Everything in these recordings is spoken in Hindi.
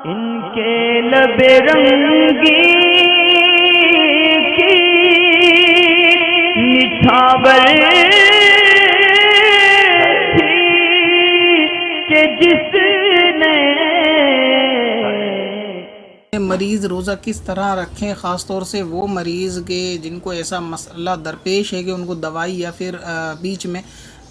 इनके लबे रंगी की निछावर थी कि जिसने मरीज़ रोज़ा किस तरह रखें, ख़ास तौर से वो मरीज़ के जिनको ऐसा मसला दरपेश है कि उनको दवाई या फिर बीच में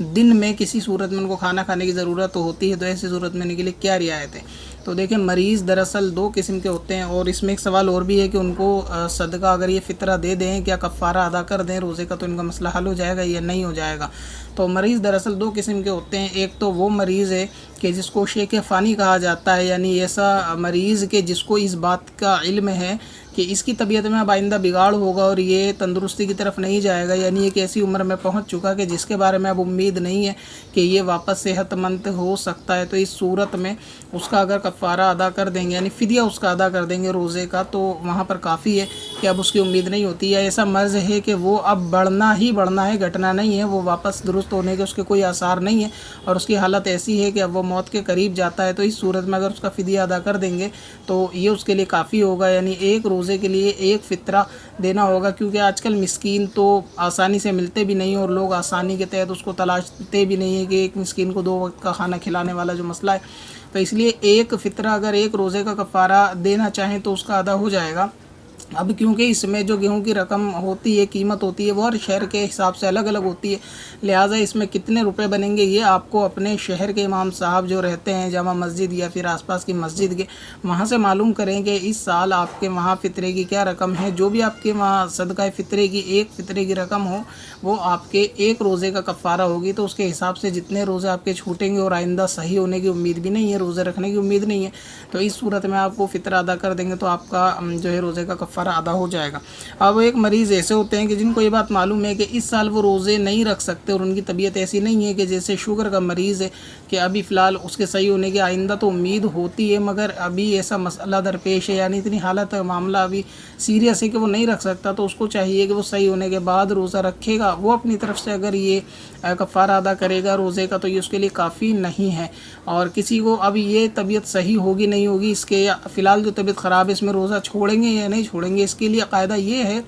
दिन में किसी सूरत में उनको खाना खाने की ज़रूरत होती है, तो ऐसी सूरत में इनके लिए क्या रियायत है। तो देखिए, मरीज़ दरअसल दो किस्म के होते हैं और इसमें एक सवाल और भी है कि उनको सदका अगर ये फ़ितरा दे दें, क्या कफ़ारा अदा कर दें रोज़े का, तो इनका मसला हल हो जाएगा या नहीं हो जाएगा। तो मरीज़ दरअसल दो किस्म के होते हैं। एक तो वो मरीज़ है कि जिसको शेख फ़ानी कहा जाता है, यानी ऐसा मरीज़ के जिसको इस बात का इल्म है कि इसकी तबीयत में अब आइंदा बिगाड़ होगा और ये तंदुरुस्ती की तरफ नहीं जाएगा, यानी एक ऐसी उम्र में पहुंच चुका कि जिसके बारे में अब उम्मीद नहीं है कि ये वापस सेहतमंद हो सकता है। तो इस सूरत में उसका अगर कफ़ारा अदा कर देंगे, यानी फ़िदिया उसका अदा कर देंगे रोज़े का, तो वहाँ पर काफ़ी है कि अब उसकी उम्मीद नहीं होती, या ऐसा मर्ज़ है कि वो अब बढ़ना ही बढ़ना है, घटना नहीं है, वो वापस दुरुस्त होने के उसके कोई आसार नहीं है और उसकी हालत ऐसी है कि अब वो मौत के करीब जाता है। तो इस सूरत में अगर उसका फ़िदिया अदा कर देंगे तो ये उसके लिए काफ़ी होगा, यानी एक रोज़े के लिए एक फ़ितरा देना होगा, क्योंकि आजकल मिस्कीन तो आसानी से मिलते भी नहीं और लोग आसानी के तहत उसको तलाशते भी नहीं है कि एक मिस्कीन को 2 वक्त का खाना खिलाने वाला जो मसला है। तो इसलिए एक फ़ितरा अगर एक रोज़े का कफ़ारा देना चाहें तो उसका अदा हो जाएगा। अब क्योंकि इसमें जो गेहूं की रकम होती है, कीमत होती है, वो हर शहर के हिसाब से अलग अलग होती है, लिहाजा इसमें कितने रुपए बनेंगे ये आपको अपने शहर के इमाम साहब जो रहते हैं जामा मस्जिद या फिर आसपास की मस्जिद के, वहाँ से मालूम करें कि इस साल आपके वहाँ फ़ितरे की क्या रकम है। जो भी आपके वहाँ सदका फ़ितरे की एक फ़ितरे की रकम हो वो आपके एक रोज़े का कफ़ारा होगी, तो उसके हिसाब से जितने रोज़े आपके छूटेंगे और आइंदा सही होने की उम्मीद भी नहीं है, रोज़े रखने की उम्मीद नहीं है, तो इस सूरत में आपको फ़ितरा अदा कर देंगे तो आपका जो है रोज़े का कफ़ारा अदा हो जाएगा। अब एक मरीज़ ऐसे होते हैं कि जिनको ये बात मालूम है कि इस साल वो रोज़े नहीं रख सकते और उनकी तबीयत ऐसी नहीं है कि जैसे शुगर का मरीज़ है कि अभी फ़िलहाल उसके सही होने की आइंदा तो उम्मीद होती है, मगर अभी ऐसा मसला दरपेश है, यानी इतनी हालत मामला अभी सीरियस है कि वो नहीं रख सकता, तो उसको चाहिए कि वो सही होने के बाद रोज़ा रखेगा। वो अपनी तरफ से अगर ये कफ़ारा अदा करेगा रोज़े का तो ये उसके लिए काफ़ी नहीं है। और किसी को अब ये तबीयत सही होगी नहीं होगी इसके, या फ़िलहाल जो तबीयत ख़राब है इसमें रोज़ा छोड़ेंगे या नहीं छोड़ेंगे, इसके लिए कायदा ये है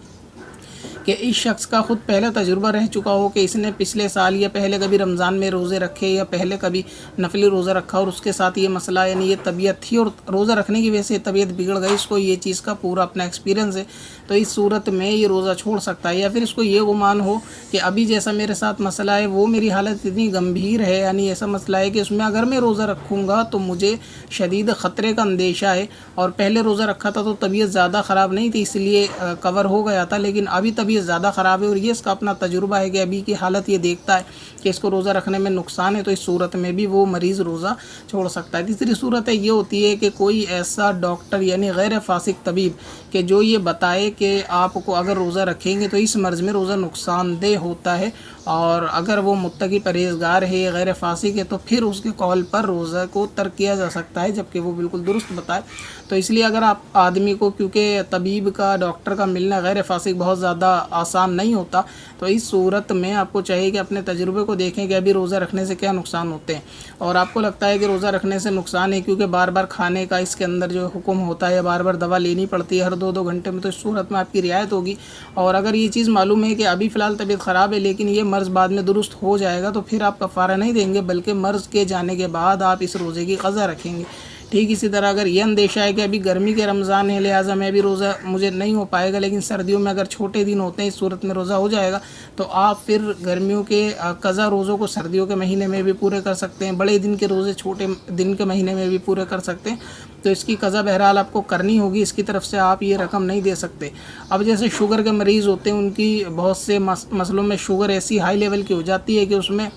कि इस शख्स का ख़ुद पहले तजुर्बा रह चुका हो कि इसने पिछले साल या पहले कभी रमज़ान में रोज़े रखे या पहले कभी नफली रोज़ा रखा और उसके साथ ये मसला, यानी ये तबीयत थी और रोज़ा रखने की वजह से तबीयत बिगड़ गई, इसको ये चीज़ का पूरा अपना एक्सपीरियंस है, तो इस सूरत में ये रोज़ा छोड़ सकता है। या फिर इसको ये गुमान हो कि अभी जैसा मेरे साथ मसला है वो मेरी हालत इतनी गंभीर है, यानी ऐसा मसला है कि उसमें अगर मैं रोज़ा रखूँगा तो मुझे शदीद ख़तरे का अंदेशा है, और पहले रोज़ा रखा था तो तबीयत ज़्यादा ख़राब नहीं थी इसलिए कवर हो गया था, लेकिन अभी तबीयत ज़्यादा ख़राब है और ये इसका अपना तजुर्बा है कि अभी की हालत ये देखता है कि इसको रोज़ा रखने में नुकसान है, तो इस सूरत में भी वो मरीज़ रोज़ा छोड़ सकता है। तीसरी सूरत है ये होती है कि कोई ऐसा डॉक्टर यानी गैर फासिक तबीब कि जो ये बताए कि आपको अगर रोज़ा रखेंगे तो इस मर्ज़ में रोज़ा नुकसानदेह होता है, और अगर वो मुत्तकी परहेज़गार है या गैर फासिक है तो फिर उसके कॉल पर रोज़ा को तर्क किया जा सकता है, जबकि वो बिल्कुल दुरुस्त बताए। तो इसलिए अगर आप आदमी को, क्योंकि तबीब का डॉक्टर का मिलना गैर फासिक बहुत ज़्यादा आसान नहीं होता, तो इस सूरत में आपको चाहिए कि अपने तजुर्बे को देखें कि अभी रोज़ा रखने से क्या नुकसान होते हैं, और आपको लगता है कि रोज़ा रखने से नुकसान है क्योंकि बार बार खाने का इसके अंदर जो हुक्म होता है या बार बार दवा लेनी पड़ती है हर 2-2 घंटे में, तो इस सूरत में आपकी रियायत होगी। और अगर ये चीज़ मालूम है कि अभी फ़िलहाल तबीयत ख़राब है लेकिन ये मर्ज़ बाद में दुरुस्त हो जाएगा, तो फिर आप कफ़ारा नहीं देंगे बल्कि मर्ज़ के जाने के बाद आप इस रोज़े की क़ज़ा रखेंगे। ठीक इसी तरह अगर ये अंदेशा है कि अभी गर्मी के रमज़ान है लिहाजा मैं भी रोज़ा मुझे नहीं हो पाएगा, लेकिन सर्दियों में अगर छोटे दिन होते हैं इस सूरत में रोज़ा हो जाएगा, तो आप फिर गर्मियों के क़ज़ा रोज़ों को सर्दियों के महीने में भी पूरे कर सकते हैं, बड़े दिन के रोज़े छोटे दिन के महीने में भी पूरे कर सकते हैं। तो इसकी क़ज़ा बहरहाल आपको करनी होगी, इसकी तरफ से आप ये रकम नहीं दे सकते। अब जैसे शुगर के मरीज़ होते हैं उनकी बहुत से मसलों में शुगर ऐसी हाई लेवल की हो जाती है कि उसमें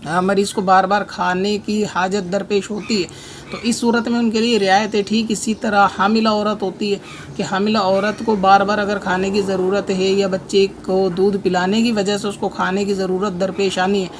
मरीज़ को बार बार खाने की हाजत दरपेश होती है, तो इस सूरत में उनके लिए रियायत है। ठीक इसी तरह हामिला औरत होती है कि हामिला औरत को बार बार अगर खाने की ज़रूरत है या बच्चे को दूध पिलाने की वजह से उसको खाने की ज़रूरत दरपेश आनी है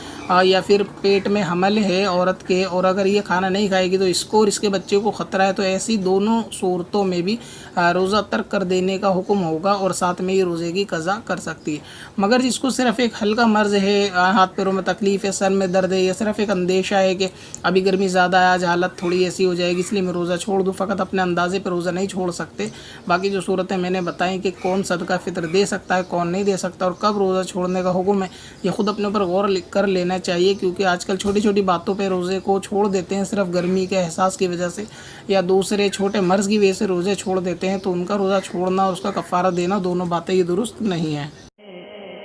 या फिर पेट में हमल है औरत के और अगर ये खाना नहीं खाएगी तो इसको और इसके बच्चे को ख़तरा है, तो ऐसी दोनों सूरतों में भी रोज़ा तर्क कर देने का हुक्म होगा और साथ में ये रोज़े की कज़ा कर सकती है। मगर जिसको सिर्फ़ एक हल्का मर्ज़ है, हाथ पैरों में तकलीफ़ है, सर में दर्द है, या सिर्फ एक अंदेशा है कि अभी गर्मी ज़्यादा है, आज हालत थोड़ी ऐसी हो जाएगी इसलिए मैं रोज़ा छोड़ दूँ, फ़कत अपने अंदाज़े पर रोज़ा नहीं छोड़ सकते। बाकी जो सूरतें मैंने बताई कि कौन सदका फ़ितर दे सकता है, कौन नहीं दे सकता और कब रोज़ा छोड़ने का हुक्म है, ये ख़ुद अपने ऊपर गौर कर लेना चाहिए, क्योंकि आजकल छोटी छोटी बातों पे रोज़े को छोड़ देते हैं, सिर्फ गर्मी के एहसास की वजह से या दूसरे छोटे मर्ज़ की वजह से रोज़े छोड़ देते हैं। तो उनका रोज़ा छोड़ना और उसका कफ़ारा देना, दोनों बातें ये दुरुस्त नहीं हैं।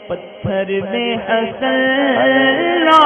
पत्थर में हंसना